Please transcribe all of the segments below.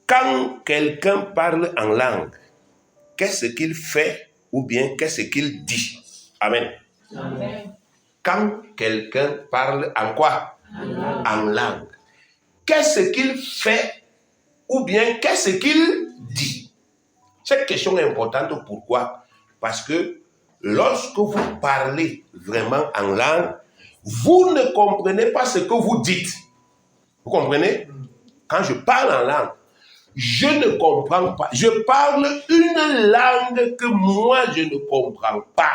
Quand quelqu'un parle en langue, qu'est-ce qu'il fait ou bien qu'est-ce qu'il dit? Amen. Amen. Quand quelqu'un parle en quoi? En langue. Qu'est-ce qu'il fait ou bien qu'est-ce qu'il dit? Cette question est importante. Pourquoi? Parce que lorsque vous parlez vraiment en langue, vous ne comprenez pas ce que vous dites. Vous comprenez? Quand je parle en langue, je ne comprends pas. Je parle une langue que moi, je ne comprends pas.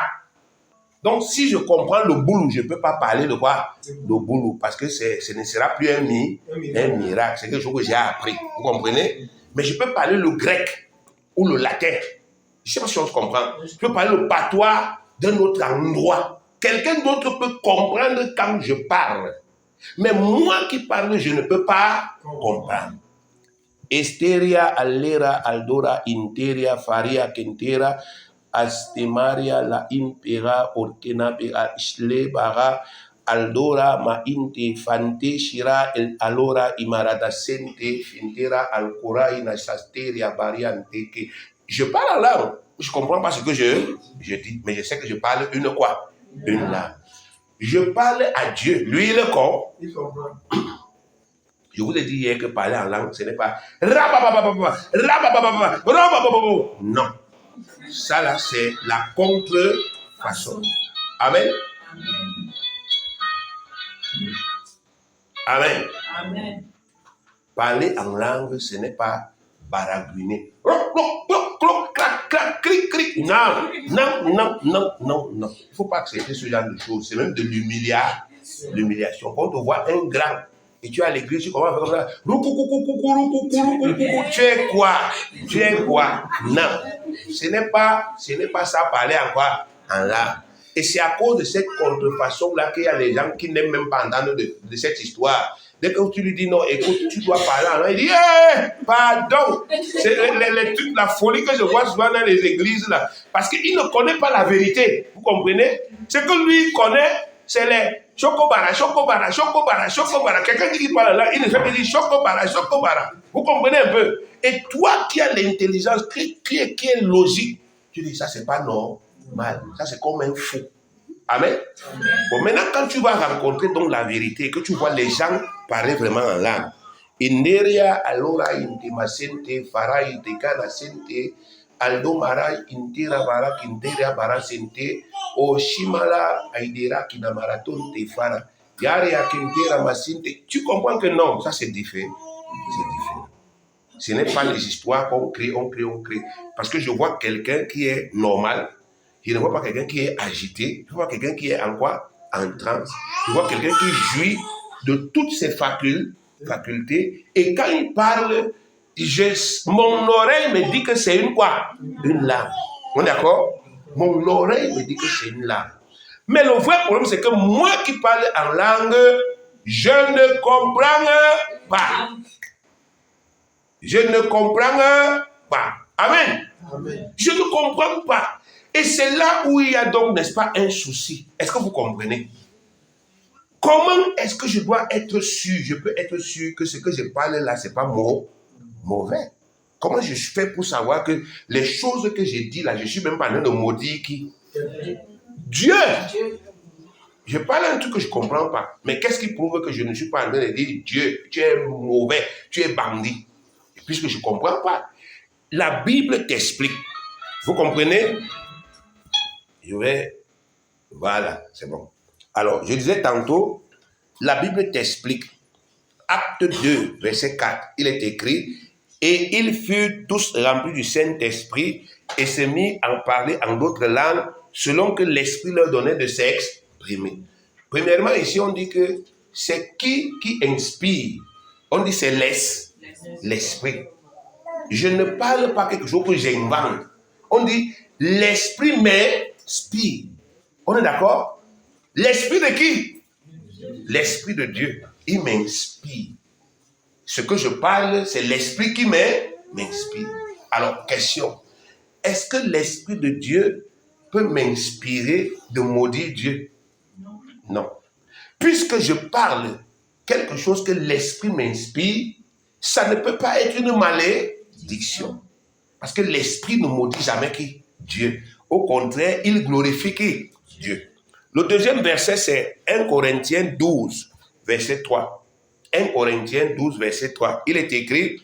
Donc, si je comprends le boulou, je ne peux pas parler de quoi? Le boulou, parce que ce ne sera plus un miracle. C'est quelque chose que j'ai appris. Vous comprenez? Mais je peux parler le grec ou le latin. Je ne sais pas si on se comprend. Je peux parler le patois d'un autre endroit. Quelqu'un d'autre peut comprendre quand je parle. Mais moi qui parle, je ne peux pas comprendre. Esteria, allera, aldora, interia, faria, kentera, astemaria, la impera, orkena, bera, isle, bara, aldora, ma inte, fante, shira, el alora, imarada, sente, fintera, alcora, inasasteria, variante, que je parle en langue. Je ne comprends pas ce que je dis, mais je sais que je parle une quoi? Une langue. Je parle à Dieu. Lui, il comprend. Je vous ai dit hier que parler en langue, ce n'est pas non. Ça là, c'est la contrefaçon. Amen. Amen. Amen. Parler en langue, ce n'est pas baragouiner. Non. Il ne faut pas accepter ce genre de choses. C'est même de l'humiliation. Quand on voit un grand et tu es à l'église, tu commences à faire comme ça. Tu es quoi? Non. Ce n'est pas ça parler en quoi? En langue. Et c'est à cause de cette contrefaçon-là qu'il y a les gens qui n'aiment même pas entendre de cette histoire. Dès que tu lui dis non, écoute, tu dois parler en langue, il dit pardon. C'est la folie que je vois souvent dans les églises là. Parce qu'il ne connaît pas la vérité. Vous comprenez? Ce que lui connaît, c'est les chocobara. Quelqu'un qui parle là, il ne fait que dire chocobara. Vous comprenez un peu? Et toi qui as l'intelligence, qui est logique, tu dis ça c'est pas normal. Ça c'est comme un fou. Amen. Bon, maintenant quand tu vas rencontrer donc la vérité, que tu vois les gens parler vraiment en langue. Inderia alora intimasente fara itekana sente aldo mara intera bara kinteria bara sente o shimala aidera kinamaraton te fara yare akintera masinte. Tu comprends que non, ça c'est différent. C'est différent. Ce n'est pas les histoires qu'on crée. Parce que je vois quelqu'un qui est normal. Je ne vois pas quelqu'un qui est agité. Je vois quelqu'un qui est en quoi? En transe. Je vois quelqu'un qui jouit de toutes ses facultés. Et quand il parle, mon oreille me dit que c'est une quoi? Une langue. On est d'accord? Mon oreille me dit que c'est une langue. Mais le vrai problème, c'est que moi qui parle en langue, je ne comprends pas. Je ne comprends pas. Amen. Amen. Je ne comprends pas. Et c'est là où il y a donc, n'est-ce pas, un souci. Est-ce que vous comprenez? Comment est-ce que je dois être sûr? Je peux être sûr que ce que je parle là, ce n'est pas mauvais. Comment je fais pour savoir que les choses que j'ai dit là, je suis même pas en train de maudire qui? Dieu. Je parle un truc que je ne comprends pas. Mais qu'est-ce qui prouve que je ne suis pas en train de dire Dieu, tu es mauvais, tu es bandit? Puisque je ne comprends pas. La Bible t'explique. Vous comprenez? Voilà, c'est bon. Alors, je disais tantôt, la Bible t'explique. Acte 2, verset 4, il est écrit, et ils furent tous remplis du Saint-Esprit et se mirent à parler en d'autres langues selon que l'Esprit leur donnait de s'exprimer. Premièrement, ici, on dit que c'est qui inspire? On dit c'est l'Esprit. Je ne parle pas quelque chose que j'invente. On dit l'Esprit m'inspire. On est d'accord? L'Esprit de qui? L'Esprit de Dieu. Il m'inspire. Ce que je parle, c'est l'Esprit qui m'inspire. Alors, question. Est-ce que l'Esprit de Dieu peut m'inspirer de maudire Dieu? Non. Puisque je parle quelque chose que l'Esprit m'inspire, ça ne peut pas être une malédiction. Parce que l'esprit ne maudit jamais qui? Dieu. Au contraire, il glorifie qui? Dieu. Le deuxième verset, c'est 1 Corinthiens 12, verset 3. 1 Corinthiens 12, verset 3. Il est écrit,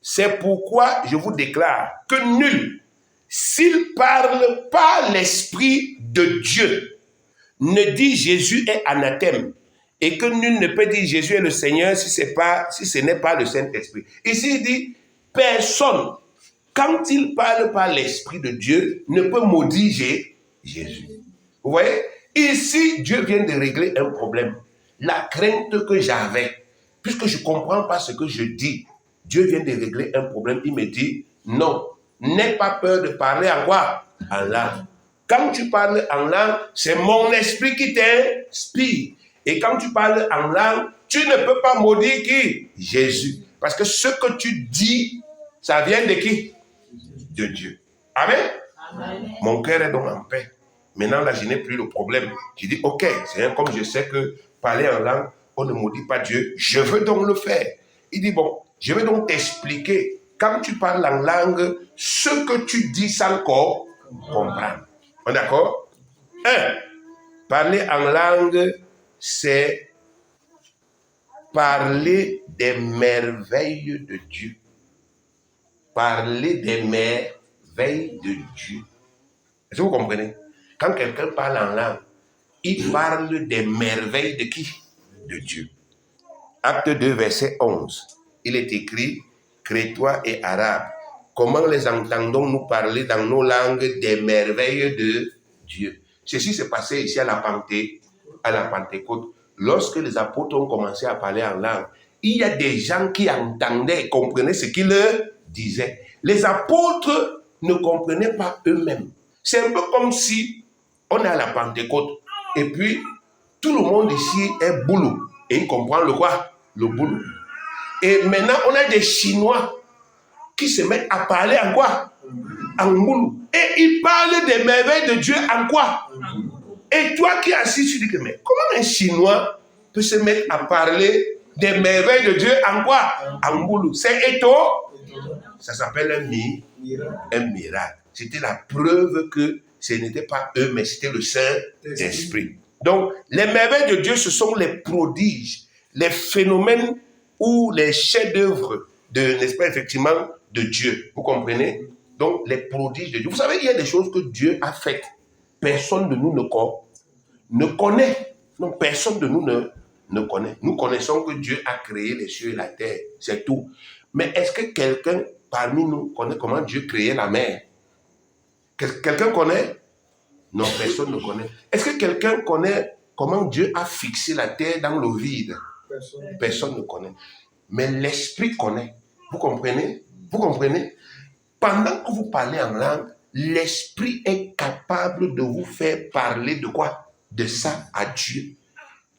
c'est pourquoi je vous déclare que nul, s'il parle par l'esprit de Dieu, ne dit Jésus est anathème, et que nul ne peut dire Jésus est le Seigneur si ce n'est pas le Saint-Esprit. Ici, il dit, personne, quand il parle par l'Esprit de Dieu, ne peut maudire Jésus. Vous voyez? Ici, Dieu vient de régler un problème. La crainte que j'avais, puisque je ne comprends pas ce que je dis, Dieu vient de régler un problème. Il me dit, non, n'aie pas peur de parler en quoi? En langue. Quand tu parles en langue, c'est mon esprit qui t'inspire. Et quand tu parles en langue, tu ne peux pas maudire qui? Jésus. Parce que ce que tu dis, ça vient de qui? De Dieu. Amen? Amen. Mon cœur est donc en paix. Maintenant, là, je n'ai plus le problème. Je dis, ok, c'est comme je sais que parler en langue, on ne maudit pas Dieu. Je veux donc le faire. Il dit, bon, je vais donc t'expliquer. Quand tu parles en langue, ce que tu dis sans comprendre. On est d'accord? Parler en langue, c'est parler des merveilles de Dieu. Parler des merveilles de Dieu. Est-ce que vous comprenez? Quand quelqu'un parle en langue, il parle des merveilles de qui? De Dieu. Acte 2, verset 11. Il est écrit, Crétois et Arabes, comment les entendons-nous parler dans nos langues des merveilles de Dieu? Ceci s'est passé ici à la Pentecôte. Lorsque les apôtres ont commencé à parler en langue, il y a des gens qui entendaient et comprenaient ce qu'ils disaient. Les apôtres ne comprenaient pas eux-mêmes. C'est un peu comme si on est à la Pentecôte et puis tout le monde ici est boulot et il comprend le quoi? Le boulot. Et maintenant, on a des Chinois qui se mettent à parler en quoi? En boulot. Et ils parlent des merveilles de Dieu en quoi? Et toi qui es assis, tu dis que mais comment un Chinois peut se mettre à parler des merveilles de Dieu en quoi? En boulot. C'est étonnant. Ça s'appelle un miracle. C'était la preuve que ce n'était pas eux, mais c'était le Saint-Esprit. Donc, les merveilles de Dieu, ce sont les prodiges, les phénomènes ou les chefs-d'œuvre n'est-ce pas, effectivement, de Dieu. Vous comprenez? Donc, les prodiges de Dieu. Vous savez, il y a des choses que Dieu a faites. Personne de nous ne connaît. Non, personne de nous ne connaît. Nous connaissons que Dieu a créé les cieux et la terre. C'est tout. Mais est-ce que quelqu'un parmi nous connaît comment Dieu créait la mer? Quelqu'un connaît? Non, personne ne connaît. Est-ce que quelqu'un connaît comment Dieu a fixé la terre dans le vide? Personne ne connaît. Mais l'esprit connaît. Vous comprenez? Vous comprenez? Pendant que vous parlez en langue, l'esprit est capable de vous faire parler de quoi? De ça à Dieu.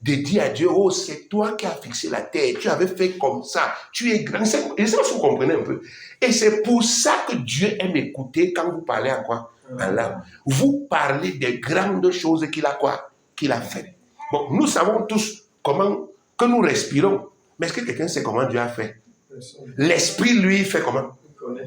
De dire à Dieu, oh, c'est toi qui as fixé la terre, tu avais fait comme ça, tu es grand. Et ça, vous comprenez un peu. Et c'est pour ça que Dieu aime écouter quand vous parlez en quoi? En langue. Vous parlez des grandes choses qu'il a quoi? Qu'il a fait. Bon, nous savons tous comment que nous respirons. Mais est-ce que quelqu'un sait comment Dieu a fait? L'esprit, lui, fait comment?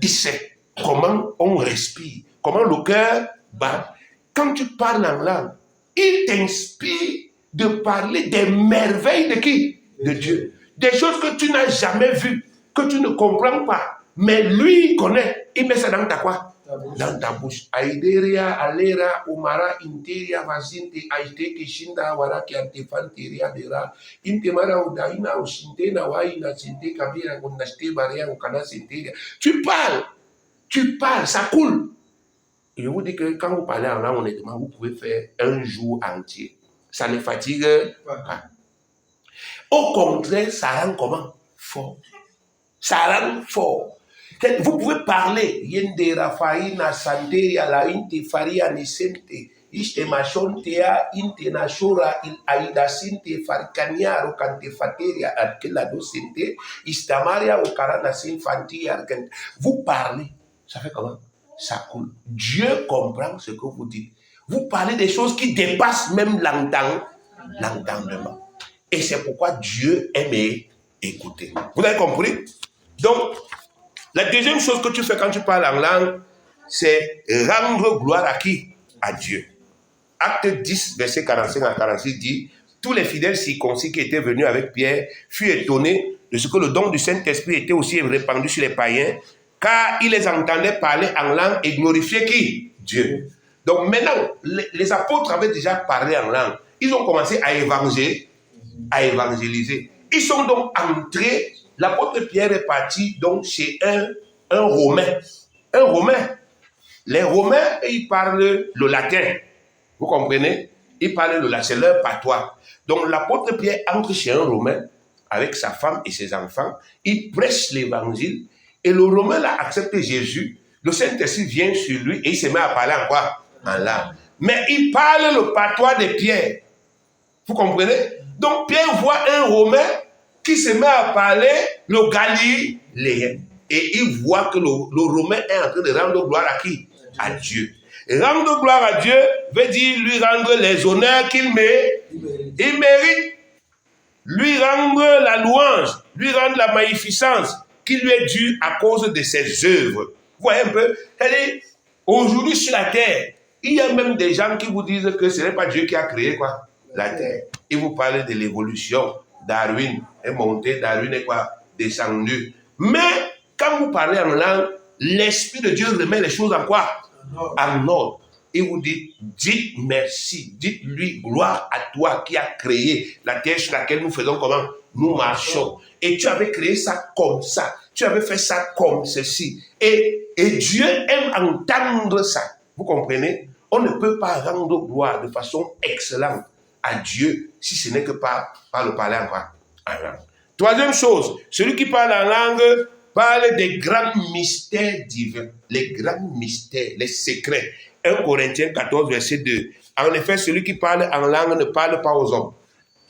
Il sait comment on respire, comment le cœur bat. Quand tu parles en langue, il t'inspire de parler des merveilles de qui? De Dieu. Des choses que tu n'as jamais vues, que tu ne comprends pas. Mais lui, il connaît. Il met ça dans ta quoi? Dans ta bouche. Aideria, alera, umara, interia, vazinte, aite, kishinda, wara, kiantefanteria, dera, intemara, udaina, ushintena, waina, sinte, kabira, gondaste, baria, ukana, sinteria. Tu parles, ça coule. Et je vous dis que quand vous parlez en langue, honnêtement, vous pouvez faire un jour entier. Ça ne fatigue pas. Au contraire, ça rend comment? Fort. Ça rend fort. Vous pouvez parler. Yende Rafaïna Santeria la inte faria nisente. Iste machontea inte nashora il aida sinte farcania rocante fateria arkela docente. Istamaria okarana sinfantia. Vous parlez. Ça fait comment? Ça coule. Dieu comprend ce que vous dites. Vous parlez des choses qui dépassent même l'entendement. Et c'est pourquoi Dieu aime écouter. Vous avez compris? Donc, la deuxième chose que tu fais quand tu parles en langue, c'est rendre gloire à qui? À Dieu. Acte 10, verset 45 à 46 dit, tous les fidèles circoncis qui étaient venus avec Pierre furent étonnés de ce que le don du Saint-Esprit était aussi répandu sur les païens, car ils les entendaient parler en langue et glorifier qui? Dieu. Donc maintenant, les apôtres avaient déjà parlé en langue. Ils ont commencé à évangéliser. Ils sont donc entrés, l'apôtre Pierre est parti donc chez un Romain. Un Romain. Les Romains, ils parlent le latin. Vous comprenez? Ils parlent le latin, c'est leur patois. Donc l'apôtre Pierre entre chez un Romain avec sa femme et ses enfants. Il prêche l'évangile et le Romain là accepte Jésus. Le Saint-Esprit vient sur lui et il se met à parler en quoi? En langue. Mais il parle le patois de Pierre. Vous comprenez? Donc Pierre voit un Romain qui se met à parler le galiléen. Et il voit que le Romain est en train de rendre gloire à qui? À Dieu. Et rendre gloire à Dieu veut dire lui rendre les honneurs qu'il mérite. Lui rendre la louange, lui rendre la magnificence qui lui est due à cause de ses œuvres. Vous voyez un peu? Aujourd'hui sur la terre, il y a même des gens qui vous disent que ce n'est pas Dieu qui a créé quoi? La terre. Ils vous parlent de l'évolution. Darwin est monté, Darwin est quoi? Descendu. Mais quand vous parlez en langue, l'Esprit de Dieu remet les choses en quoi? En ordre. Et vous dites merci, dites-lui gloire à toi qui a créé la terre sur laquelle nous faisons comment? Nous marchons. Et tu avais créé ça comme ça. Tu avais fait ça comme ceci. Et Dieu aime entendre ça. Vous comprenez? On ne peut pas rendre gloire de façon excellente à Dieu si ce n'est que par le parler en quoi? En langue. Troisième chose, celui qui parle en langue parle des grands mystères divins. Les grands mystères, les secrets. 1 Corinthiens 14, verset 2. En effet, celui qui parle en langue ne parle pas aux hommes.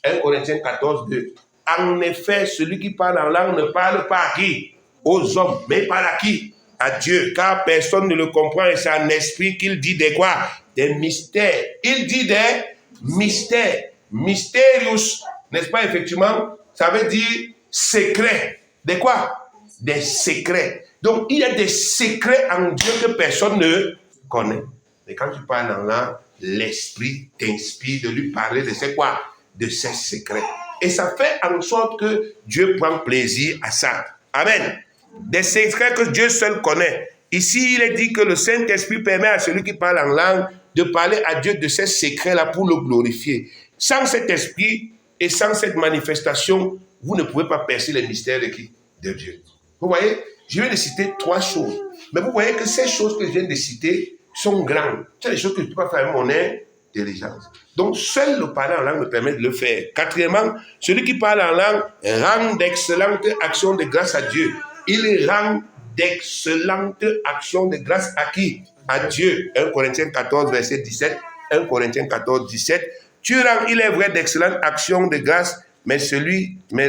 1 Corinthiens 14, 2. En effet, celui qui parle en langue ne parle pas à qui? Aux hommes. Mais il parle à qui? À Dieu. Car personne ne le comprend et c'est en esprit qu'il dit des quoi? Des mystères. Il dit des mystères. Mysterious. N'est-ce pas, effectivement? Ça veut dire secret. Des quoi? Des secrets. Donc, il y a des secrets en Dieu que personne ne connaît. Mais quand tu parles en langue, l'Esprit t'inspire de lui parler de ces quoi? De ses secrets. Et ça fait en sorte que Dieu prend plaisir à ça. Amen. Des secrets que Dieu seul connaît. Ici, il est dit que le Saint-Esprit permet à celui qui parle en langue de parler à Dieu de ces secrets-là pour le glorifier. Sans cet esprit et sans cette manifestation, vous ne pouvez pas percer les mystères de qui? De Dieu. Vous voyez, je viens de citer 3 choses. Mais vous voyez que ces choses que je viens de citer sont grandes. C'est des choses que je ne peux pas faire avec mon intelligence. Donc, seul le parler en langue me permet de le faire. Quatrièmement, celui qui parle en langue rend d'excellentes actions de grâce à Dieu. Il rend d'excellentes actions de grâce à qui? À Dieu. 1 Corinthiens 14, verset 17. 1 Corinthiens 14, 17. Tu rends, il est vrai, d'excellentes actions de grâce, mais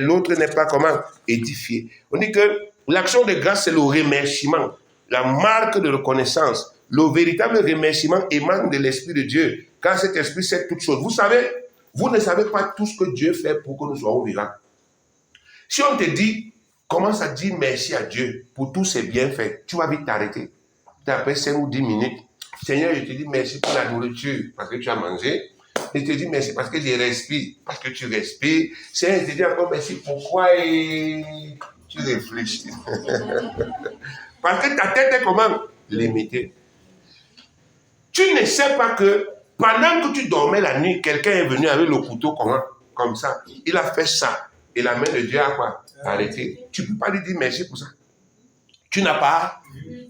l'autre n'est pas comment? Édifié. On dit que l'action de grâce, c'est le remerciement, la marque de reconnaissance. Le véritable remerciement émane de l'Esprit de Dieu, car cet Esprit sait toutes choses. Vous savez, vous ne savez pas tout ce que Dieu fait pour que nous soyons vivants. Si on te dit, commence à dire merci à Dieu pour tous ses bienfaits, tu vas vite t'arrêter. Après 5 ou 10 minutes, Seigneur, je te dis merci pour la nourriture, parce que tu as mangé. Je te dis merci parce que je respire, parce que tu respires. Seigneur, je te dis encore merci, pourquoi tu réfléchis. Parce que ta tête est comment? Limitée. Tu ne sais pas que pendant que tu dormais la nuit, quelqu'un est venu avec le couteau comme ça. Il a fait ça. Et la main de Dieu a quoi? Arrêté. Tu ne peux pas lui dire merci pour ça. Tu n'as pas vu.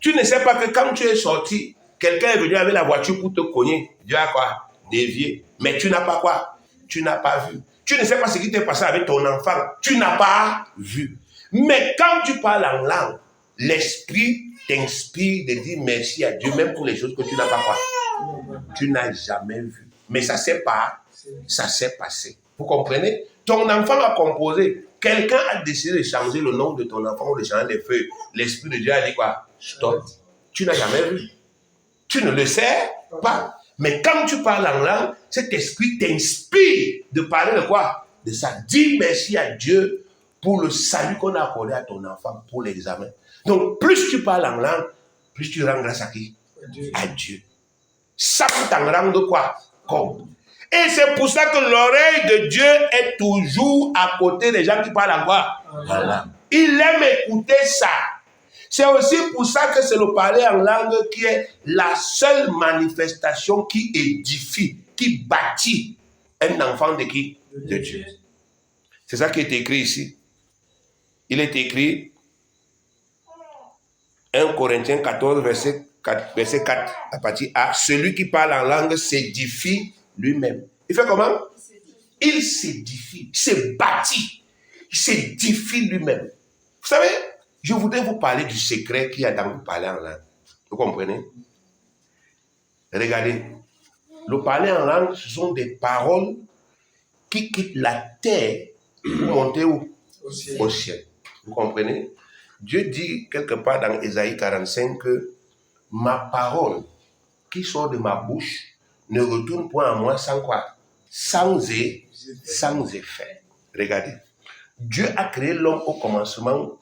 Tu ne sais pas que quand tu es sorti, quelqu'un est venu avec la voiture pour te cogner. Dieu a quoi? Dévié. Mais tu n'as pas quoi? Tu n'as pas vu. Tu ne sais pas ce qui t'est passé avec ton enfant. Tu n'as pas vu. Mais quand tu parles en langue, l'Esprit t'inspire de dire merci à Dieu, même pour les choses que tu n'as pas quoi? Tu n'as jamais vu. Mais ça s'est passé. Vous comprenez? Ton enfant a composé. Quelqu'un a décidé de changer le nom de ton enfant ou de changer les feuilles. L'Esprit de Dieu a dit quoi? Stop. Tu n'as jamais vu. Tu ne le sais pas. Mais quand tu parles en langue, cet esprit t'inspire de parler de quoi? De ça. Dis merci à Dieu pour le salut qu'on a accordé à ton enfant pour l'examen. Donc, plus tu parles en langue, plus tu rends grâce à qui? À Dieu. Ça peut t'en rendre quoi? Compte. Et c'est pour ça que l'oreille de Dieu est toujours à côté des gens qui parlent en quoi? Voilà. Il aime écouter ça. C'est aussi pour ça que c'est le parler en langue qui est la seule manifestation qui édifie, qui bâtit un enfant de qui? De Dieu. C'est ça qui est écrit ici. Il est écrit 1 Corinthiens 14, verset 4, à partir A. Celui qui parle en langue s'édifie lui-même. Il fait comment? Il s'édifie, il se bâtit, il s'édifie lui-même. Vous savez, je voudrais vous parler du secret qu'il y a dans vous parler en langue. Vous comprenez? Regardez, le parler en langue, ce sont des paroles qui quittent la terre pour monter où? Au ciel. Vous comprenez? Dieu dit quelque part dans Ésaïe 45 que ma parole qui sort de ma bouche ne retourne point à moi sans quoi? Sans effet. Regardez. Dieu a créé l'homme au commencement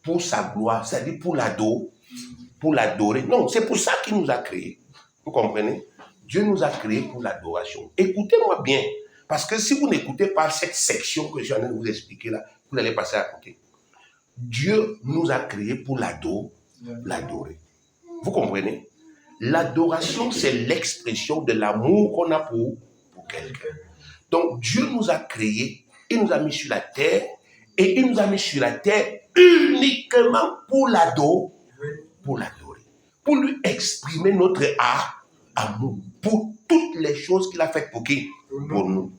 pour sa gloire, c'est-à-dire pour l'adorer. Non, c'est pour ça qu'il nous a créés. Vous comprenez? Dieu nous a créés pour l'adoration. Écoutez-moi bien, parce que si vous n'écoutez pas cette section que je viens de vous expliquer là, vous allez passer à côté. Dieu nous a créés pour l'adorer. Vous comprenez? L'adoration, c'est l'expression de l'amour qu'on a pour quelqu'un. Donc, Dieu nous a créés, il nous a mis sur la terre, et il nous a mis sur la terre uniquement pour l'adorer, pour lui exprimer notre amour, pour toutes les choses qu'il a faites pour qui? Pour nous.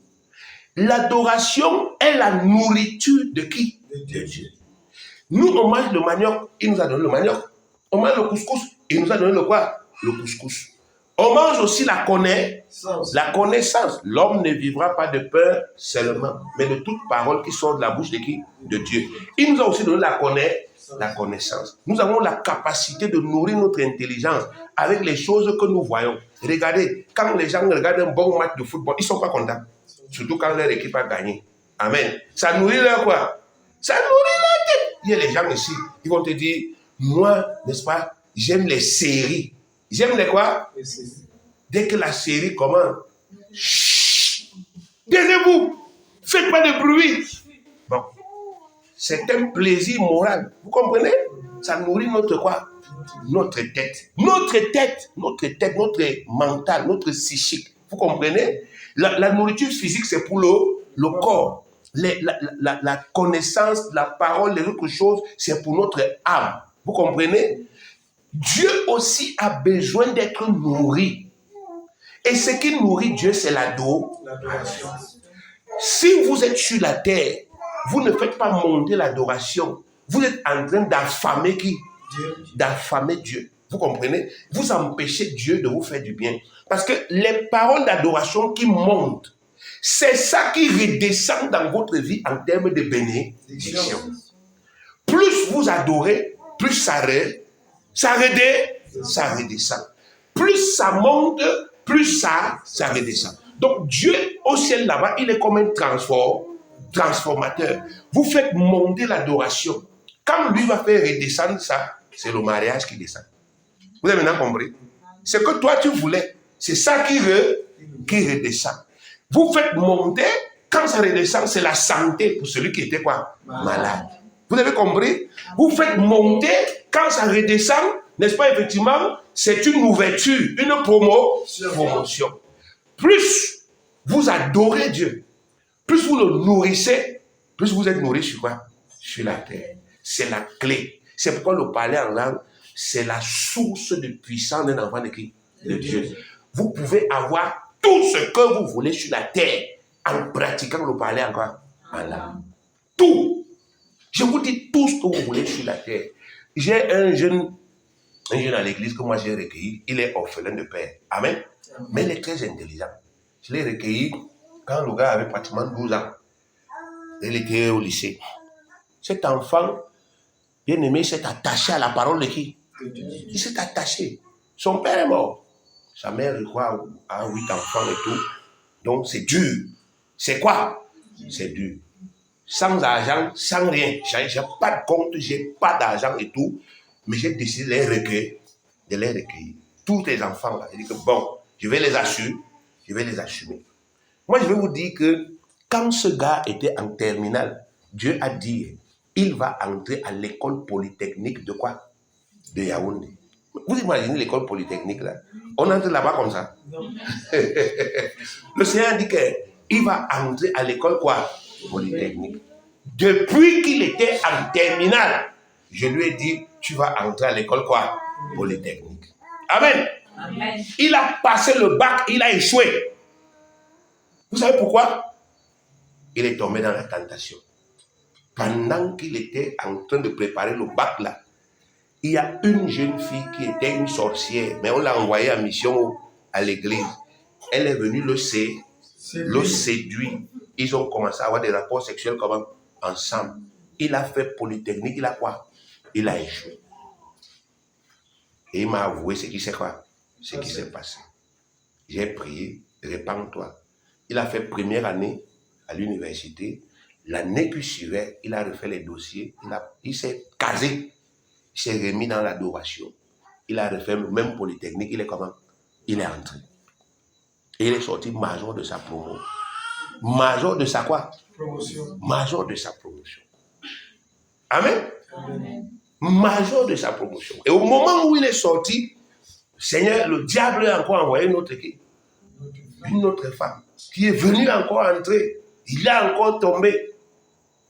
L'adoration est la nourriture de qui? De Dieu. Nous, on mange le manioc, il nous a donné le manioc. On mange le couscous, il nous a donné le quoi? Le couscous. On mange aussi la connaissance. L'homme ne vivra pas de pain seulement, mais de toute parole qui sort de la bouche de qui? De Dieu. Il nous a aussi donné la connaissance. Nous avons la capacité de nourrir notre intelligence avec les choses que nous voyons. Regardez, quand les gens regardent un bon match de football, ils ne sont pas contents. Surtout quand leur équipe a gagné. Amen. Ça nourrit leur quoi? Ça nourrit leur tête. Il y a les gens ici, ils vont te dire, moi, n'est-ce pas, j'aime les séries. J'aime les quoi? Dès que la série commence, taisez-vous, faites pas de bruit. Bon, c'est un plaisir moral. Vous comprenez? Ça nourrit notre quoi? Notre tête. Notre mental, notre psychique. Vous comprenez? La nourriture physique, c'est pour le corps. La connaissance, la parole, les autres choses, c'est pour notre âme. Vous comprenez? Dieu aussi a besoin d'être nourri. Et ce qui nourrit Dieu, c'est l'adoration. Si vous êtes sur la terre, vous ne faites pas monter l'adoration. Vous êtes en train d'affamer qui? D'affamer Dieu. Vous comprenez? Vous empêchez Dieu de vous faire du bien. Parce que les paroles d'adoration qui montent, c'est ça qui redescend dans votre vie en termes de bénédiction. Plus vous adorez, plus ça redescend. Plus ça monte, plus ça redescend. Donc Dieu au ciel là-bas, il est comme un transformateur. Vous faites monter l'adoration. Quand lui va faire redescendre ça, c'est le mariage qui descend. Vous avez maintenant compris? Ce que toi tu voulais, c'est ça qui redescend. Vous faites monter, quand ça redescend, c'est la santé pour celui qui était quoi? Malade. Vous avez compris? Vous faites monter, quand ça redescend, n'est-ce pas, effectivement, c'est une ouverture, une promotion. Plus vous adorez Dieu, plus vous le nourrissez, plus vous êtes nourri sur quoi? Sur la terre. C'est la clé. C'est pourquoi le parler en langue, c'est la source de puissance d'un enfant de qui? De Dieu. Vous pouvez avoir tout ce que vous voulez sur la terre en pratiquant le parler en quoi? En langue. Tout. Je vous dis tout ce que vous voulez sur la terre. J'ai un jeune à l'église que moi j'ai recueilli. Il est orphelin de père. Amen. Mais il est très intelligent. Je l'ai recueilli quand le gars avait pratiquement 12 ans. Il était au lycée. Cet enfant, bien aimé, s'est attaché à la parole de qui? Il s'est attaché. Son père est mort. Sa mère, je crois, a 8 enfants et tout. Donc c'est dur. C'est quoi? C'est dur. sans argent, sans rien. J'ai pas de compte, j'ai pas d'argent et tout. Mais j'ai décidé de les recueillir. Tous les enfants là. J'ai dit que bon, je vais les assumer. Moi, je vais vous dire que quand ce gars était en terminale, Dieu a dit, il va entrer à l'école polytechnique de quoi? De Yaoundé. Vous imaginez l'école polytechnique là? On entre là-bas comme ça. Le Seigneur a dit qu'il va entrer à l'école quoi? Polytechnique. Depuis qu'il était en terminale, je lui ai dit, tu vas entrer à l'école quoi? Polytechnique. Amen. Amen. Il a passé le bac, il a échoué. Vous savez pourquoi? Il est tombé dans la tentation. Pendant qu'il était en train de préparer le bac là, il y a une jeune fille qui était une sorcière, mais on l'a envoyée en mission à l'église. Elle est venue le séduire. Ils ont commencé à avoir des rapports sexuels comme ensemble. Il a fait polytechnique, il a quoi? Il a échoué. Et il m'a avoué ce qui s'est passé. J'ai prié, répands-toi. Il a fait première année à l'université. L'année qui suivait, il a refait les dossiers. Il s'est casé. Il s'est remis dans l'adoration. Il a refait le même polytechnique. Il est comment? Il est entré. Et il est sorti major de sa promo. Major de sa quoi? Promotion. Major de sa promotion. Amen. Amen. Major de sa promotion. Et au moment où il est sorti, Seigneur, le diable a encore envoyé une autre femme qui est venue encore entrer. Il a encore tombé.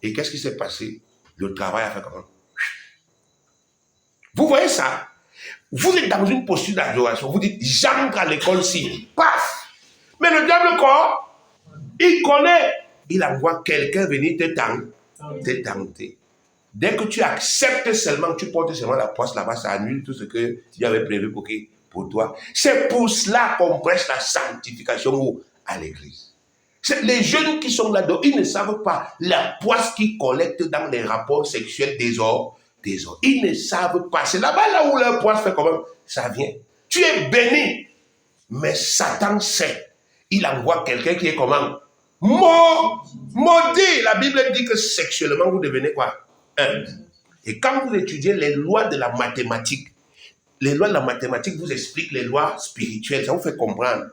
Et qu'est-ce qui s'est passé? Le travail a fait comment? Vous voyez ça? Vous êtes dans une posture d'adoration. Vous dites, j'entre à l'école ci. Paf! Mais le diable, quoi? Il connaît. Il envoie quelqu'un venir te tenter. Dès que tu acceptes seulement, tu portes seulement la poisse là-bas, ça annule tout ce que Dieu avait prévu pour toi. C'est pour cela qu'on prêche la sanctification à l'église. Les jeunes qui sont là-dedans, ils ne savent pas la poisse qu'ils collectent dans les rapports sexuels des hommes. Ils ne savent pas. C'est là-bas là où leur poisse fait comment? Ça vient. Tu es béni. Mais Satan sait. Il envoie quelqu'un qui est comment? Maudit. La Bible dit que sexuellement, vous devenez quoi? Un. Et quand vous étudiez les lois de la mathématique, les lois de la mathématique vous expliquent les lois spirituelles. Ça vous fait comprendre.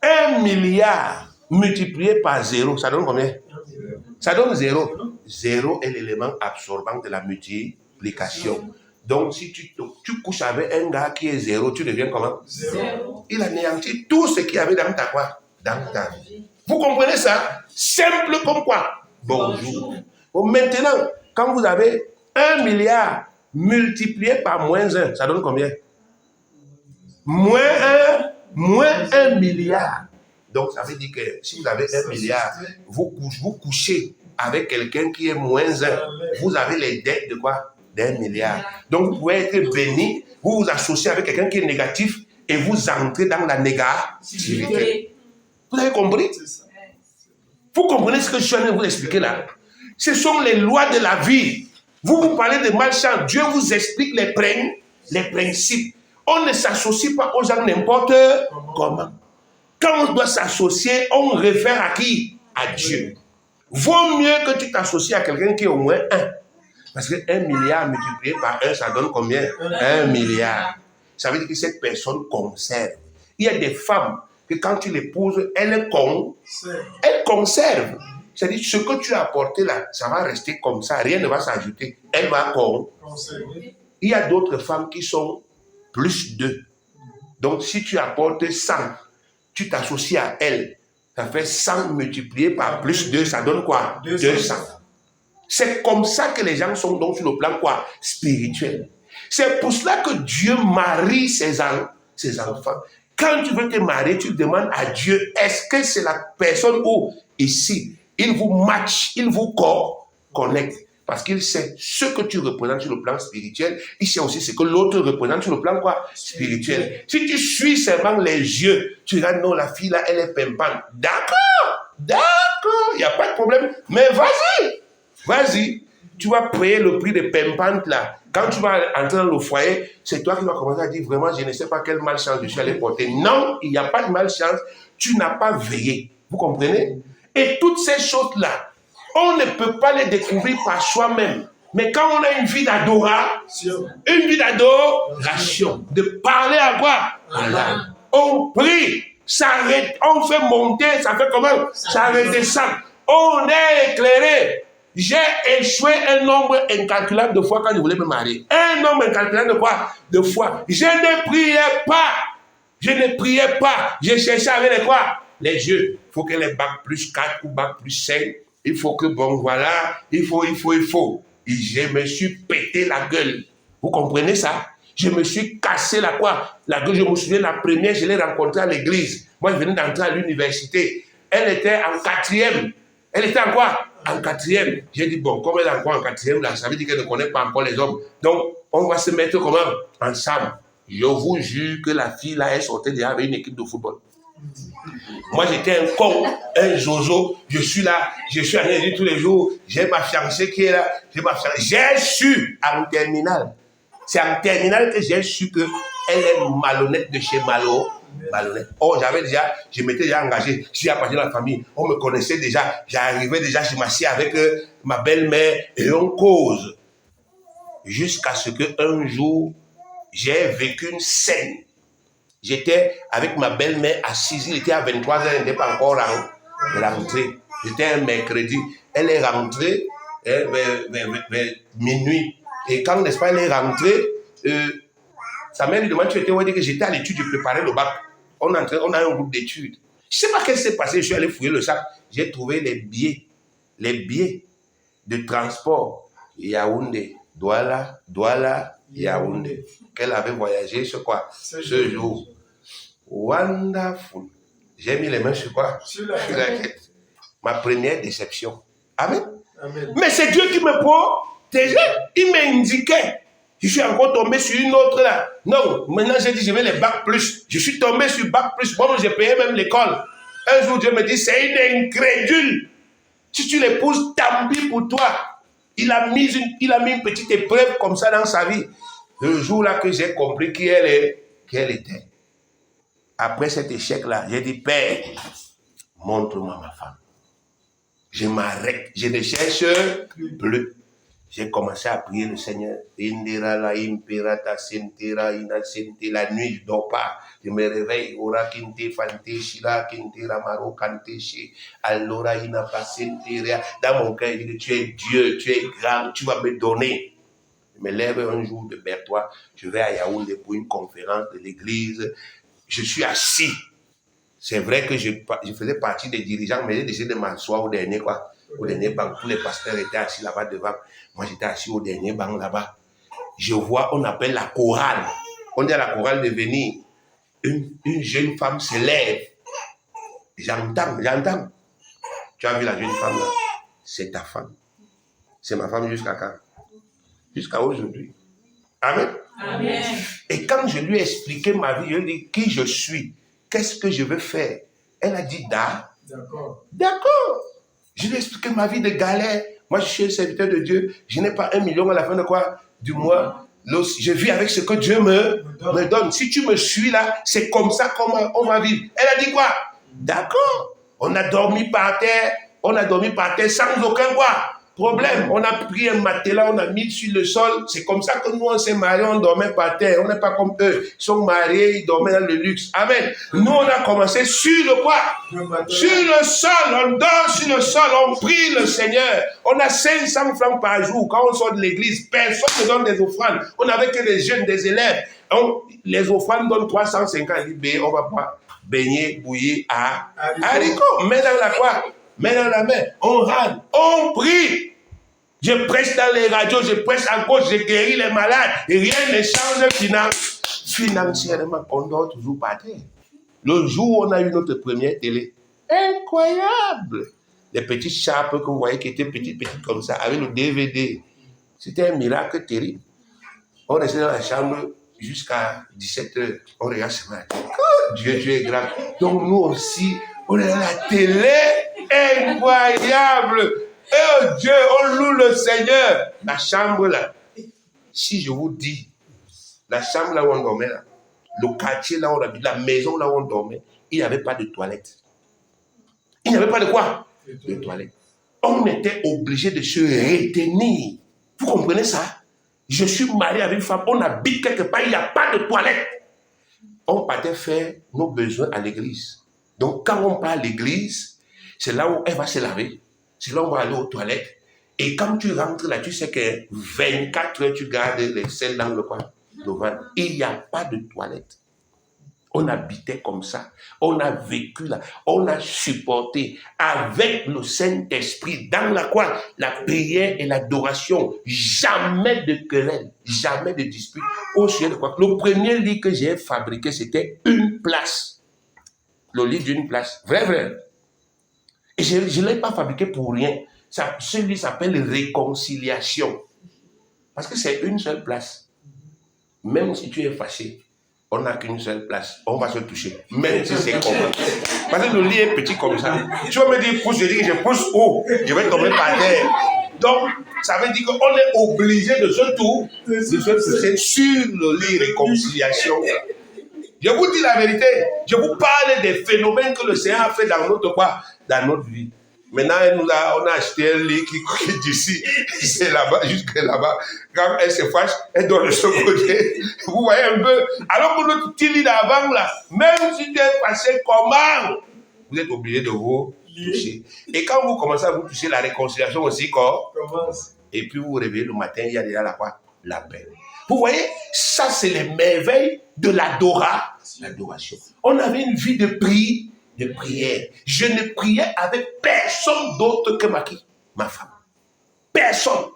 1 milliard multiplié par 0, ça donne combien? Ça donne 0. 0 est l'élément absorbant de la multiplication. Donc, si tu couches avec un gars qui est 0, tu deviens comment? 0. Il anéantit tout ce qu'il y avait dans ta quoi? Dans ta vie. Vous comprenez ça? Simple comme quoi? Bonjour. Bon, maintenant, quand vous avez 1 milliard multiplié par moins 1, ça donne combien? Moins 1 milliard. Donc, ça veut dire que si vous avez 1 milliard, vous couchez avec quelqu'un qui est moins 1. Vous avez les dettes de quoi? d'1 milliard. Donc, vous pouvez être béni, vous vous associez avec quelqu'un qui est négatif et vous entrez dans la négativité. Vous avez compris? Vous comprenez ce que je suis en train de vous expliquer là? Ce sont les lois de la vie. Vous parlez de malchance. Dieu vous explique les principes. On ne s'associe pas aux gens n'importe comment. Quand on doit s'associer, on réfère à qui? À Dieu. Vaut mieux que tu t'associes à quelqu'un qui est au moins 1. Parce que 1 milliard multiplié par 1, ça donne combien? 1 milliard. Ça veut dire que cette personne conserve. Il y a des femmes que quand tu l'épouses, elles conservent. C'est-à-dire ce que tu as apporté là, ça va rester comme ça, rien ne va s'ajouter. Elle va conserver. Il y a d'autres femmes qui sont plus 2. Donc si tu apportes 100, tu t'associes à elle, ça fait 100 multiplié par plus 2, ça donne quoi? 200. C'est comme ça que les gens sont donc sur le plan quoi? Spirituel. C'est pour cela que Dieu marie ses enfants. Quand tu veux te marier, tu demandes à Dieu, est-ce que c'est la personne où, ici, il vous match, il vous connecte. Parce qu'il sait ce que tu représentes sur le plan spirituel, il sait aussi ce que l'autre représente sur le plan quoi? Spirituel. Si tu suis seulement les yeux, tu diras non, la fille là, elle est pimpante. D'accord, il n'y a pas de problème. Mais vas-y, tu vas payer le prix de pimpante là. Quand tu vas entrer dans le foyer, c'est toi qui vas commencer à dire vraiment, je ne sais pas quelle malchance je suis allé porter. Non, il n'y a pas de malchance. Tu n'as pas veillé. Vous comprenez? Et toutes ces choses-là, on ne peut pas les découvrir par soi-même. Mais quand on a une vie d'adoration, de parler à quoi? On prie, ça on fait monter, ça fait comment? Ça redescend. On est éclairé. J'ai échoué un nombre incalculable de fois quand je voulais me marier. Un nombre incalculable de quoi? De fois. Je ne priais pas. Je ne priais pas. Je cherchais avec les quoi? Les yeux. Il faut que les bacs plus 4 ou bacs plus 5. Il faut que, bon, voilà. Il faut. Et je me suis pété la gueule. Vous comprenez ça? Je me suis cassé la quoi? La gueule. Je me souviens, la première, je l'ai rencontrée à l'église. Moi, je venais d'entrer à l'université. Elle était en 4e. Elle était en quoi? En 4e. J'ai dit, bon, comme elle est encore en 4e, là, ça veut dire qu'elle ne connaît pas encore les hommes. Donc, on va se mettre comment? Ensemble. Je vous jure que la fille, là, elle sortait déjà avec une équipe de football. Moi, j'étais un con, un zozo. Je suis là, je suis à l'église tous les jours. J'ai ma fiancée qui est là. J'ai su en terminale. C'est en terminale que j'ai su qu'elle est malhonnête de chez malhonnête. Oh, je m'étais déjà engagé. Je suis appartenu à la famille. On me connaissait déjà. J'arrivais déjà, je m'assieds avec ma belle-mère et on cause. Jusqu'à ce qu'un jour, j'ai vécu une scène. J'étais avec ma belle-mère assise. Il était à 23h, elle n'était pas encore rentrée. C'était un mercredi. Elle est rentrée vers minuit. Et quand, n'est-ce pas, elle est rentrée, sa mère lui demande, tu étais où? Elle dit que j'étais à l'étude, je préparais le bac. On a un groupe d'études. Je ne sais pas qu'est-ce qui s'est passé. Je suis allé fouiller le sac. J'ai trouvé les billets de transport. Yaoundé, Douala, Yaoundé. Qu'elle avait voyagé sur quoi? Ce jour. Wonderful. J'ai mis les mains sur quoi? Sur la tête. Ma première déception. Amen. Amen. Mais c'est Dieu qui me protégeait. Il m'indiquait. Je suis encore tombé sur une autre là. Non, maintenant j'ai dit je vais les bac plus. Je suis tombé sur bac plus. Moi, j'ai payé même l'école. Un jour, Dieu me dit, c'est une incrédule. Si tu l'épouses, tant pis pour toi. Il a mis une petite épreuve comme ça dans sa vie. Le jour là que j'ai compris qui elle était. Après cet échec-là, j'ai dit, Père, montre-moi ma femme. Je m'arrête. Je ne cherche plus. J'ai commencé à prier le Seigneur. La nuit, je ne dors pas. Je me réveille. Dans mon cœur, je dis, tu es Dieu, tu es grand, tu vas me donner. Je me lève un jour de Berthois. Je vais à Yaoundé pour une conférence de l'église. Je suis assis. C'est vrai que je faisais partie des dirigeants, mais j'ai décidé de m'asseoir au dernier quoi. Au dernier banc, tous les pasteurs étaient assis là-bas devant. Moi, j'étais assis au dernier banc là-bas. Je vois, on appelle la chorale. On dit à la chorale de venir. Une jeune femme se lève. J'entends. Tu as vu la jeune femme là? C'est ta femme. C'est ma femme jusqu'à quand? Jusqu'à aujourd'hui. Amen. Amen. Et quand je lui ai expliqué ma vie, je lui ai dit qui je suis, qu'est-ce que je veux faire. Elle a dit d'accord. Je lui ai expliqué ma vie de galère. Moi, je suis un serviteur de Dieu. Je n'ai pas 1 million à la fin de quoi? Du mois. Je vis avec ce que Dieu me donne. Si tu me suis là, c'est comme ça qu'on va vivre. Elle a dit quoi? D'accord. On a dormi par terre sans aucun quoi? Problème. On a pris un matelas, on a mis sur le sol. C'est comme ça que nous, on s'est mariés, on dormait par terre. On n'est pas comme eux. Ils sont mariés, ils dormaient dans le luxe. Amen. Nous, on a commencé sur le quoi? Sur le sol. On dort sur le sol. On prie le Seigneur. On a 500 francs par jour. Quand on sort de l'église, personne ne donne des offrandes. On n'avait que des jeunes, des élèves. Les offrandes donnent 350 libés. On va pas baigner, bouillir à haricots. Mais dans la quoi? Mais dans la main, on râle, on prie. Je prêche dans les radios, je prêche en gauche, je guéris les malades. Et rien ne change financièrement. On dort toujours par terre. Le jour où on a eu notre première télé, incroyable. Les petites chapes que vous voyez qui étaient petites comme ça, avec le DVD. C'était un miracle terrible. On restait dans la chambre jusqu'à 17h. On regarde ce matin. Dieu, tu es grand. Donc nous aussi, on est à la télé. Incroyable. Oh Dieu, on loue le Seigneur. La chambre là, si je vous dis, la chambre là où on dormait là, le quartier là où on habitait, la maison là où on dormait, il n'y avait pas de toilette. Il n'y avait pas de quoi? de toilette. On était obligé de se retenir. Vous comprenez ça? Je suis marié avec une femme, on habite quelque part, il n'y a pas de toilette. On partait faire nos besoins à l'église. Donc, quand on part à l'église, c'est là où elle va se laver. C'est là où on va aller aux toilettes. Et quand tu rentres là, tu sais que 24 heures, tu gardes les selles dans le coin. Il n'y a pas de toilette. On habitait comme ça. On a vécu là. On a supporté avec le Saint-Esprit dans la quoi? La prière et l'adoration. Jamais de querelle, jamais de dispute. Au sujet de quoi? Le premier lit que j'ai fabriqué, c'était une place. Le lit d'une place. Vrai. Et je ne l'ai pas fabriqué pour rien. Ce lit s'appelle réconciliation. Parce que c'est une seule place. Même si tu es fâché, on n'a qu'une seule place. On va se toucher. Même si c'est comme ça. Parce que le lit est petit comme ça. Tu vas me dire pousse, je dis que je pousse haut. Je vais tomber par terre. Donc, ça veut dire qu'on est obligé de se toucher sur le lit réconciliation. Je vous dis la vérité. Je vous parle des phénomènes que le Seigneur a fait dans notre vie. Maintenant, on a acheté un lit qui d'ici, c'est là-bas, jusque là-bas. Quand elle se fâche, elle donne de ce côté. Vous voyez un peu. Alors que notre petit lit d'avant, là, même si tu es fâché, comment? Vous êtes obligé de vous toucher. Et quand vous commencez à vous toucher, la réconciliation aussi commence. Et puis vous vous réveillez le matin, il y a déjà la paix. Vous voyez, ça c'est les merveilles de l'adoration. On avait une vie de prière. Je ne priais avec personne d'autre que ma femme. Personne.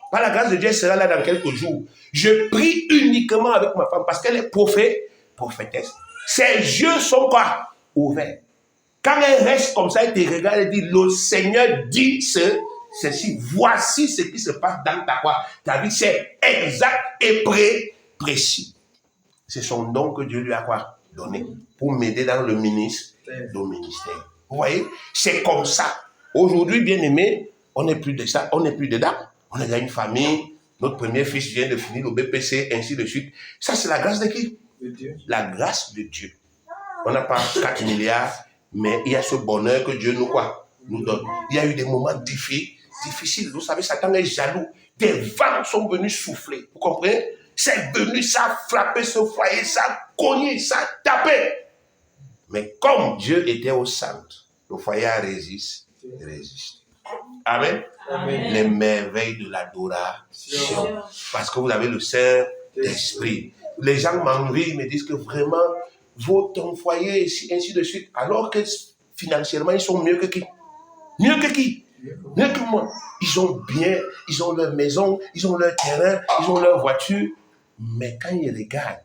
Par la grâce de Dieu, elle sera là dans quelques jours. Je prie uniquement avec ma femme parce qu'elle est prophétesse. Ses yeux sont quoi? Ouverts. Quand elle reste comme ça, elle te regarde et dit, le Seigneur dit ceci. Voici ce qui se passe dans ta vie. C'est exact et précis. C'est son don que Dieu lui a donné pour m'aider dans le ministère. Vous voyez, c'est comme ça. Aujourd'hui, bien aimé, on n'est plus de ça, on n'est plus dedans. On a déjà une famille, notre premier fils vient de finir le BPC, ainsi de suite. Ça, c'est la grâce de qui? De Dieu. La grâce de Dieu. On n'a pas 4 milliards, mais il y a ce bonheur que Dieu nous donne. Il y a eu des moments difficiles. Vous savez, Satan est jaloux. Des vents sont venus souffler. Vous comprenez? C'est venu, ça a frappé ce foyer, ça a cogné, ça a tapé. Mais comme Dieu était au centre, le foyer a résisté. Amen. Amen. Les merveilles de l'adoration. Parce que vous avez le Saint-Esprit. Les gens m'envient, me disent que vraiment, ton foyer, ainsi de suite. Alors que financièrement, ils sont mieux que qui? Mieux que moi. Ils ont bien, ils ont leur maison, ils ont leur terrain, ils ont leur voiture. Mais quand ils regardent,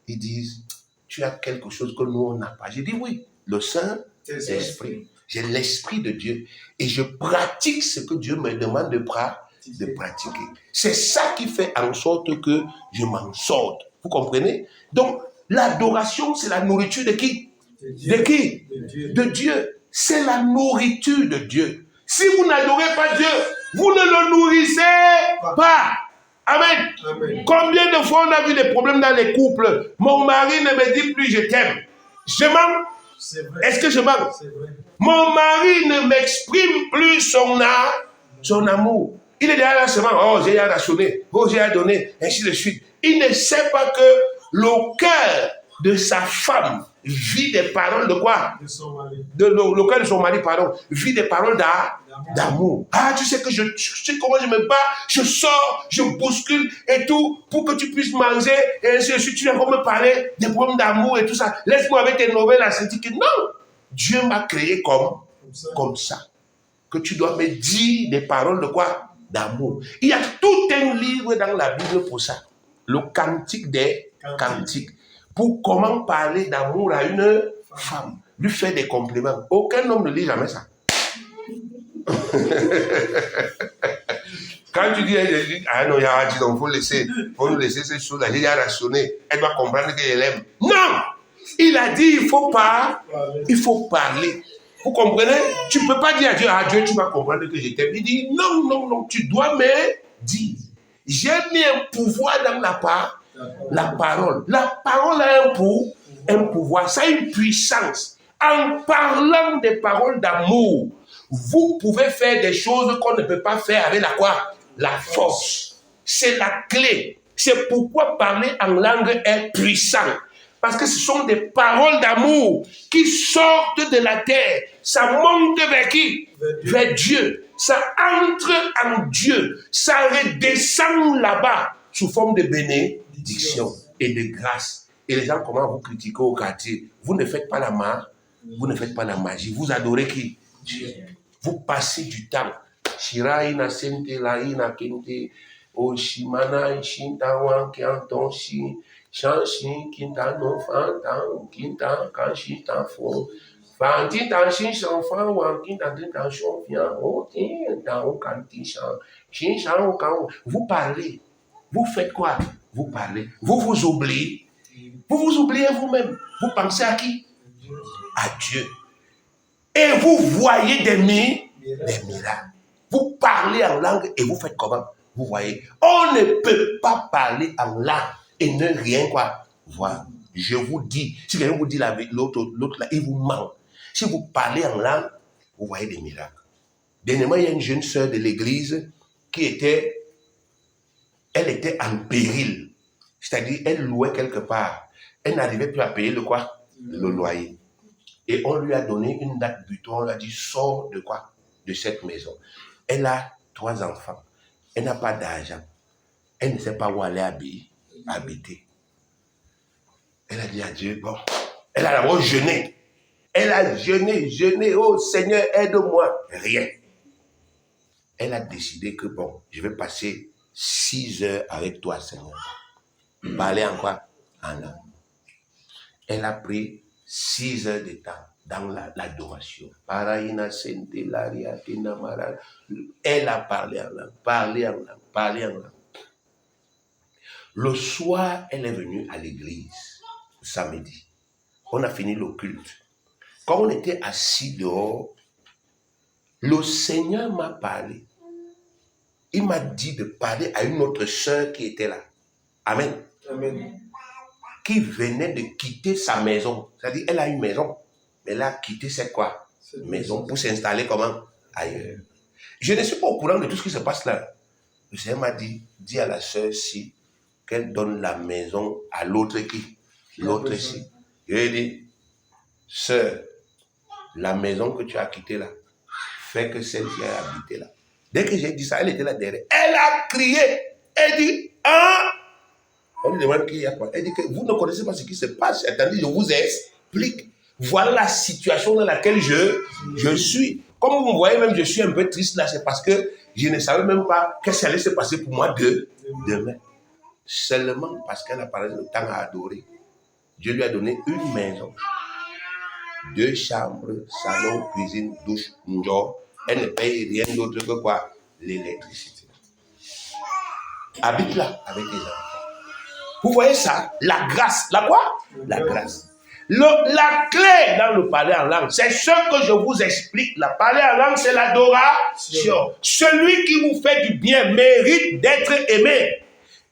ils disent, tu as quelque chose que nous, on n'a pas. J'ai dit oui, le Saint-Esprit. J'ai l'Esprit de Dieu et je pratique ce que Dieu me demande de pratiquer. C'est ça qui fait en sorte que je m'en sorte. Vous comprenez? Donc, l'adoration, c'est la nourriture de qui? De qui? De Dieu. C'est la nourriture de Dieu. Si vous n'adorez pas Dieu, vous ne le nourrissez pas. Amen. Amen. Combien de fois on a vu des problèmes dans les couples? Mon mari ne me dit plus je t'aime. Je mens. Est-ce que je mens? Mon mari ne m'exprime plus son amour. Il est derrière seulement, oh j'ai rationné, oh j'ai donné, ainsi de suite. Il ne sait pas que le cœur de sa femme vit des paroles de quoi? De son mari. Le cœur de son mari, pardon, vit des paroles d'amour. Ah, tu sais que tu sais comment je me bats, je sors, je bouscule et tout, pour que tu puisses manger, et ainsi de suite. Tu viens pour me parler des problèmes d'amour et tout ça. Laisse-moi avec tes nouvelles à se dire que non, Dieu m'a créé comme ça. Que tu dois me dire des paroles de quoi? D'amour. Il y a tout un livre dans la Bible pour ça. Le cantique des cantiques. Pour comment parler d'amour à une femme. Lui faire des compliments. Aucun homme ne dit jamais ça. Quand tu dis, ah non, il y a dit, donc faut nous laisser ces choses-là. J'ai déjà rationné. Elle doit comprendre qu'elle aime. Non! Il a dit, il faut parler. Vous comprenez? Tu ne peux pas dire à Dieu, tu vas comprendre que je t'aime. Il dit, non, tu dois me dire. J'ai mis un pouvoir dans la parole. La parole a un pouvoir, ça a une puissance. En parlant des paroles d'amour, Vous pouvez faire des choses qu'on ne peut pas faire avec la quoi? La force. C'est la clé. C'est pourquoi parler en langue est puissant. Parce que ce sont des paroles d'amour qui sortent de la terre. Ça monte vers qui? Vers Dieu. Ça entre en Dieu. Ça redescend là-bas sous forme de bénédiction et de grâce. Et les gens commencent à vous critiquer au quartier. Vous ne faites pas la magie. Vous adorez qui? Dieu. Vous passez du temps. Shiraïna sente laïna kente. Oshimana shintawa kianton shi. Shanshin kinta no fantan kinta kanshi tanfo. Fantin tanshin chanfan wan kinta tentation vient. O tinta o kanti chan. Shin chan o kan. Vous parlez. Vous faites quoi? Vous parlez. Vous vous oubliez. Vous vous oubliez vous-même. Vous pensez à qui? À Dieu. Et vous voyez des miracles. Vous parlez en langue et vous faites comment? Vous voyez. On ne peut pas parler en langue et ne rien quoi voir. Je vous dis, si quelqu'un vous dit l'autre là, il vous ment. Si vous parlez en langue, vous voyez des miracles. Dernièrement, il y a une jeune sœur de l'église qui était en péril. C'est-à-dire, elle louait quelque part. Elle n'arrivait plus à payer le quoi? Le loyer. Et on lui a donné une date butoir. On lui a dit, sors de quoi? De cette maison. Elle a 3 enfants. Elle n'a pas d'argent. Elle ne sait pas où aller habiter. Elle a dit à Dieu, bon. Elle a d'abord jeûné. Elle a jeûné. Oh Seigneur, aide-moi. Rien. Elle a décidé que bon, je vais passer 6 heures avec toi, Seigneur. Parler en quoi? En langue. Elle a pris 6 heures de temps dans l'adoration. Elle a parlé en langue. Le soir, elle est venue à l'église, samedi. On a fini le culte. Quand on était assis dehors, le Seigneur m'a parlé. Il m'a dit de parler à une autre sœur qui était là. Amen. Amen. Qui venait de quitter sa maison. C'est-à-dire, elle a une maison, mais elle a quitté cette quoi? Maison pour s'installer comment? Ailleurs. Je ne suis pas au courant de tout ce qui se passe là. Le Seigneur m'a dit, dis à la sœur si qu'elle donne la maison à l'autre qui? L'autre ici. Je lui ai dit, sœur, la maison que tu as quittée là, fais que celle-ci ait habité là. Dès que j'ai dit ça, elle était là derrière. Elle a crié. Elle dit, ah! On lui demande qu'il y a quoi. Elle dit que vous ne connaissez pas ce qui se passe. Attendez, je vous explique. Voilà la situation dans laquelle je suis. Comme vous me voyez, même je suis un peu triste là, c'est parce que je ne savais même pas qu'est-ce qui allait se passer pour moi demain. Seulement parce qu'elle a parlé de temps à adorer. Dieu lui a donné une maison. 2 chambres, salon, cuisine, douche, njor. Elle ne paye rien d'autre que quoi? L'électricité. Habite là avec les enfants. Vous voyez ça? La grâce. La quoi? La grâce. La clé dans le parler en langue, c'est ce que je vous explique. La parler en langue, c'est l'adoration. Celui qui vous fait du bien mérite d'être aimé.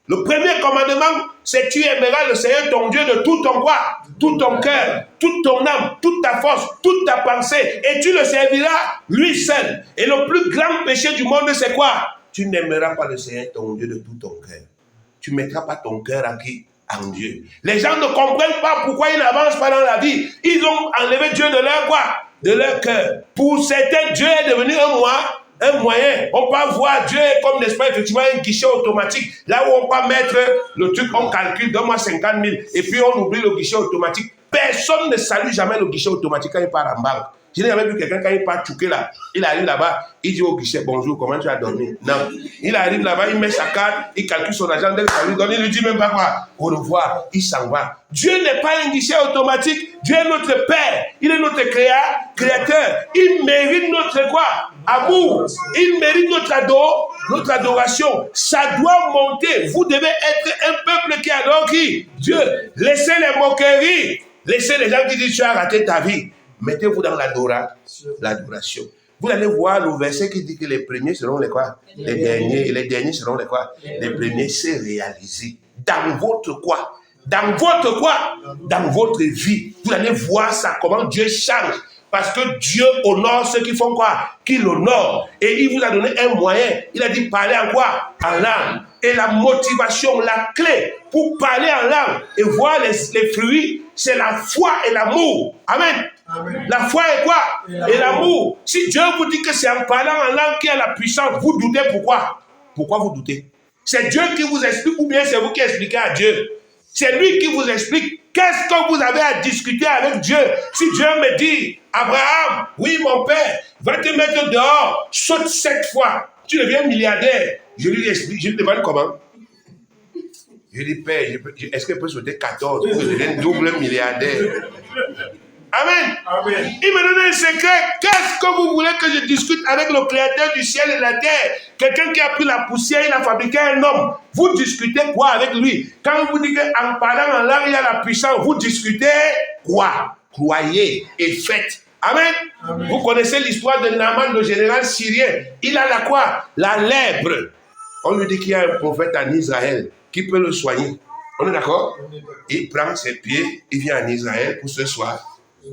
Le premier commandement, c'est tu aimeras le Seigneur ton Dieu de tout ton quoi? Tout ton cœur, toute ton âme, toute ta force, toute ta pensée. Et tu le serviras lui seul. Et le plus grand péché du monde, c'est quoi? Tu n'aimeras pas le Seigneur ton Dieu de tout ton cœur. Tu ne mettras pas ton cœur en qui? En Dieu. Les gens ne comprennent pas pourquoi ils n'avancent pas dans la vie. Ils ont enlevé Dieu de leur quoi? De leur cœur. Pour certains, Dieu est devenu un moyen. On peut voir Dieu comme, n'est-ce pas, effectivement, un guichet automatique. Là où on peut mettre le truc, on calcule, donne-moi 50 000, et puis on oublie le guichet automatique. Personne ne salue jamais le guichet automatique quand il part en banque. Je n'ai jamais vu quelqu'un quand il part chouquer là. Il arrive là-bas, il dit au guichet, bonjour, comment tu as dormi? Non. Il arrive là-bas, il met sa carte, il calcule son argent, dès que ça lui donne, il lui dit même pas quoi. Au revoir, il s'en va. Dieu n'est pas un guichet automatique. Dieu est notre Père. Il est notre créateur. Il mérite notre quoi? Amour. Il mérite notre adoration. Ça doit monter. Vous devez être un peuple qui adore qui? Dieu. Laissez les moqueries. Laissez les gens qui disent tu as raté ta vie. Mettez-vous dans l'adoration. Vous allez voir le verset qui dit que les premiers seront les quoi? Les derniers. Et les derniers seront les quoi? Les premiers. C'est réalisé. Dans votre quoi? Dans votre quoi? Dans votre vie. Vous allez voir ça, comment Dieu change. Parce que Dieu honore ceux qui font quoi? Qui l'honorent. Et il vous a donné un moyen. Il a dit parler en quoi? En langue. Et la motivation, la clé pour parler en langue et voir les fruits, c'est la foi et l'amour. Amen. Amen. La foi est quoi? Et l'amour. Si Dieu vous dit que c'est en parlant en langue qu'il y a la puissance, vous doutez pourquoi? Pourquoi vous doutez? C'est Dieu qui vous explique ou bien c'est vous qui expliquez à Dieu? C'est lui qui vous explique. Qu'est-ce que vous avez à discuter avec Dieu? Si Dieu me dit, Abraham, oui mon père, va te mettre dehors, saute 7 fois, tu deviens milliardaire. Je lui explique, je lui demande comment. Je lui dis, père, est-ce qu'il peut sauter 14 pour que je devienne double milliardaire? Amen. Amen. Il me donne un secret. Qu'est-ce que vous voulez que je discute avec le créateur du ciel et de la terre? Quelqu'un qui a pris la poussière, il a fabriqué un homme. Vous discutez quoi avec lui? Quand vous dites qu'en parlant en langue, il y a la puissance, vous discutez quoi? Croyez et faites. Amen. Amen. Vous connaissez l'histoire de Naaman, le général syrien. Il a la quoi? La lèpre. On lui dit qu'il y a un prophète en Israël qui peut le soigner. On est d'accord? Il prend ses pieds, il vient en Israël pour se soigner.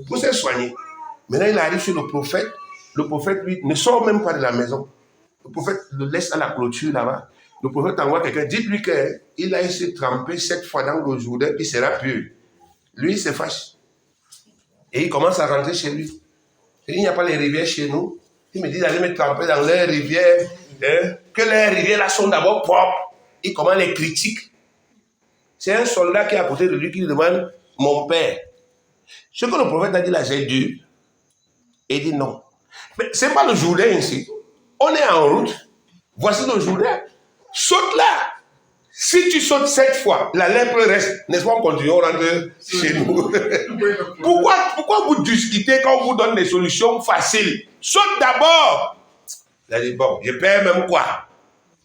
Pour se soigner. Maintenant, il arrive chez le prophète. Le prophète, lui, ne sort même pas de la maison. Le prophète le laisse à la clôture là-bas. Le prophète envoie quelqu'un. Dites-lui qu'il a essayé de tremper 7 fois dans le Jourdain, il sera pur. Lui, il se fâche. Et il commence à rentrer chez lui. Il n'y a pas les rivières chez nous. Il me dit d'aller me tremper dans leurs rivières. Que les rivières là sont d'abord propres. Il commence à les critiquer. C'est un soldat qui est à côté de lui qui lui demande, mon père. Ce que le prophète a dit là, c'est dur. Il dit non. Mais ce n'est pas le Jourdain ici. On est en route. Voici le Jourdain. Saute là. Si tu sautes 7 fois, la lèpre reste. N'est-ce pas, on continue, on rentre chez nous. Pourquoi vous discutez quand on vous donne des solutions faciles? Saute d'abord. Il a dit, bon, je perds même quoi?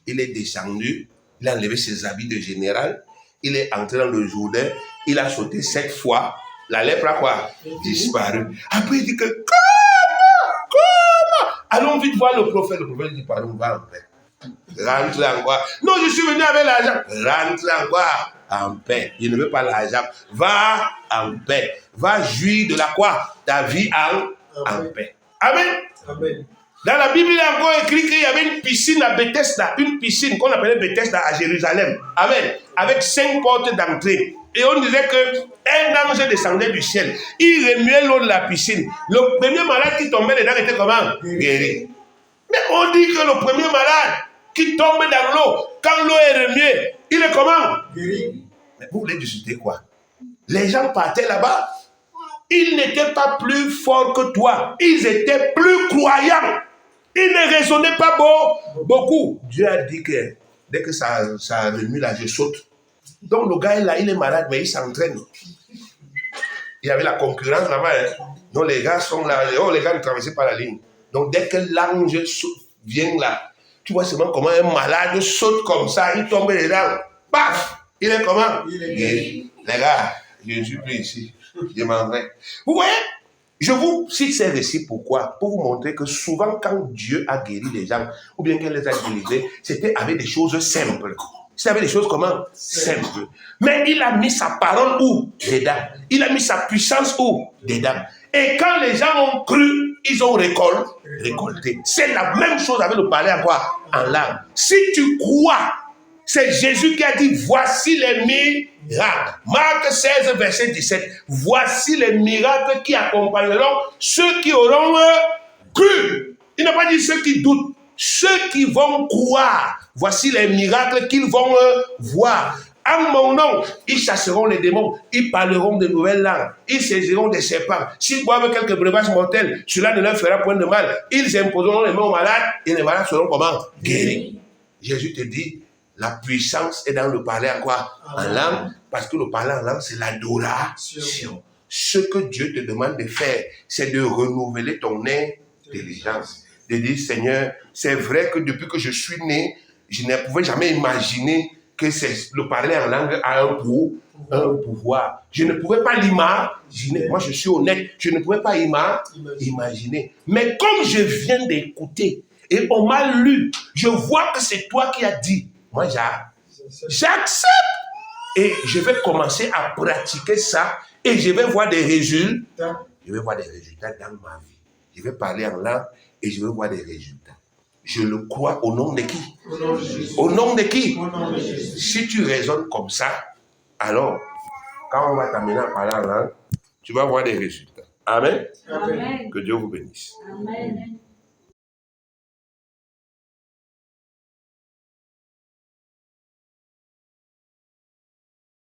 Il est descendu. Il a enlevé ses habits de général. Il est entré dans le Jourdain. Il a sauté 7 fois. La lèpre a quoi? Disparu. Après, il dit que, comment? Allons vite voir le prophète. Le prophète dit, pardon, va en paix. Rentre en quoi? Non, je suis venu avec l'argent. Rentre en quoi? En paix. Je ne veux pas l'argent. Va en paix. Va jouir de la quoi? Ta vie en paix. Amen. Amen. Dans la Bible, il est encore écrit qu'il y avait une piscine à Bethesda. Une piscine qu'on appelait Bethesda à Jérusalem. Amen. Avec 5 portes d'entrée. Et on disait qu'un ange descendait du ciel. Il remuait l'eau de la piscine. Le premier malade qui tombait dedans était comment? Guéri. Mais on dit que le premier malade qui tombe dans l'eau, quand l'eau est remuée, il est comment? Guéri. Mais vous voulez discuter quoi? Les gens partaient là-bas. Ils n'étaient pas plus forts que toi. Ils étaient plus croyants. Ils ne raisonnaient pas beaucoup. Dieu a dit que dès que ça remue là, je saute. Donc le gars là, il est malade, mais il s'entraîne. Il y avait la concurrence là-bas. Hein. Donc les gars sont là. Oh, les gars ne traversaient pas la ligne. Donc dès que l'ange vient là, tu vois seulement comment un malade saute comme ça, il tombe dedans. Paf! Il est comment? Il est guéri. Les gars, je ne suis plus ici. Je m'en vais. Vous voyez? Je vous cite ces récits pourquoi? Pour vous montrer que souvent quand Dieu a guéri les gens, ou bien qu'il les a délivrés, c'était avec des choses simples. C'était avec des choses comment? Simples. Mais il a mis sa parole où? Dedans. Il a mis sa puissance où? Dedans. Et quand les gens ont cru, ils ont récolté. C'est la même chose avec le parler en quoi? En langue. Si tu crois, c'est Jésus qui a dit, voici les miracles. Marc 16, verset 17. Voici les miracles qui accompagneront ceux qui auront cru. Il n'a pas dit ceux qui doutent. Ceux qui vont croire. Voici les miracles qu'ils vont voir. En mon nom, ils chasseront les démons. Ils parleront de nouvelles langues. Ils saisiront des serpents. S'ils boivent quelques breuvages mortels, cela ne leur fera point de mal. Ils imposeront les mains aux malades et les malades seront comment? Guéris. Jésus te dit, la puissance est dans le parler en quoi? En langue. Parce que le parler en langue, c'est l'adoration. Ce que Dieu te demande de faire, c'est de renouveler ton intelligence. De dire, Seigneur, c'est vrai que depuis que je suis né, je ne pouvais jamais imaginer que le parler en langue a un pouvoir. Je ne pouvais pas l'imaginer. Moi, je suis honnête. Je ne pouvais pas imaginer. Mais comme je viens d'écouter et on m'a lu, je vois que c'est toi qui as dit. Moi, j'accepte. Et je vais commencer à pratiquer ça et je vais voir des résultats. je vais voir des résultats dans ma vie. Je vais parler en langue et je vais voir des résultats. Je le crois au nom de qui? Au nom de qui? Si tu raisonnes comme ça, alors, quand on va t'amener à parler en langue, tu vas voir des résultats. Amen. Amen. Que Dieu vous bénisse. Amen.